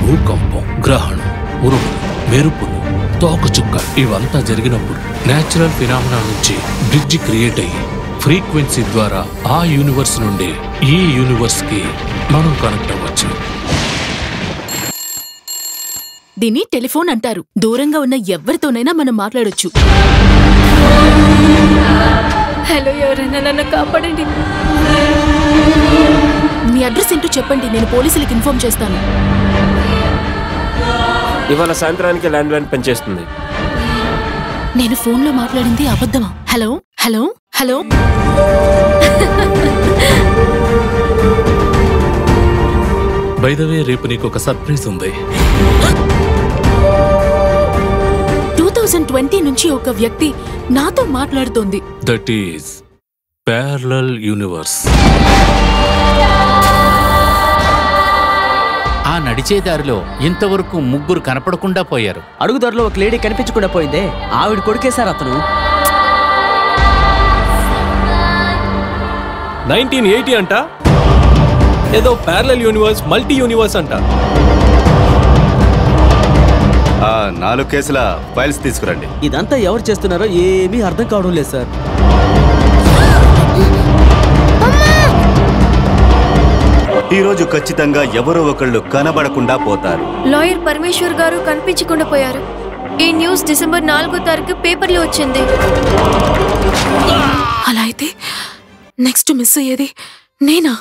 భూకంపం, గ్రహణం, ఉరుములు, మెరుపులు, తోకచుక్క ఇవంతా జరిగినప్పుడు నేచురల్ ఫినామినా నుంచి బ్రిడ్జి క్రియేట్ అయ్యి ఫ్రీక్వెన్సీ ద్వారా ఆ యూనివర్స్ నుండి ఈ యూనివర్స్ కి మనం కనెక్ట్ అవ్వచ్చు. దీన్ని టెలిఫోన్ అంటారు. దూరంగా ఉన్న ఎవరితోనైనా మనం మాట్లాడొచ్చు. హలో, ఎవరైనా నన్ను కాపాడండి. మీ అడ్రస్ ఏంటో చెప్పండి, నేను పోలీసులకు ఇన్ఫార్మ్ చేస్తాను. ఇవాళ సాయంత్రానికి ల్యాండ్ లైన్ పనిచేస్తుంది. నేను ఫోన్లో మాట్లాడింది అబద్ధమా? Hello hello hello. By the way, రేపు నీకు ఒక సర్ప్రైజ్ ఉంది. 2020 నుంచి ఒక వ్యక్తి నాతో మాట్లాడుతోంది. That is parallel universe. ఆ నడిచేదారిలో ఇంతవరకు ముగ్గురు కనపడకుండా పోయారు. అడుగుదారిలో ఒక లేడీ కనిపించకుండా పోయిందే, ఆవిడ కొడుకేశారు అతను. 1980 అంట, ఏదో ప్యారలల్ యూనివర్స్, మల్టీ యూనివర్స్ అంట. 4 కేసుల ఫైల్స్ తీసుకురండి. ఇదంతా ఎవరు చేస్తున్నారో ఏమీ అర్థం కావడం లేదు సార్. ఈరోజు ఖచ్చితంగా ఎవరో ఒకళ్ళు కనబడకుండా పోతారు. లాయర్ పరమేశ్వర్ గారు కనిపించకుండా పోయారు. ఈ న్యూస్ డిసెంబర్ 4వ తారీఖు పేపర్లో వచ్చింది. అలా అయితే నెక్స్ట్ మిస్ అయ్యేది నేనా?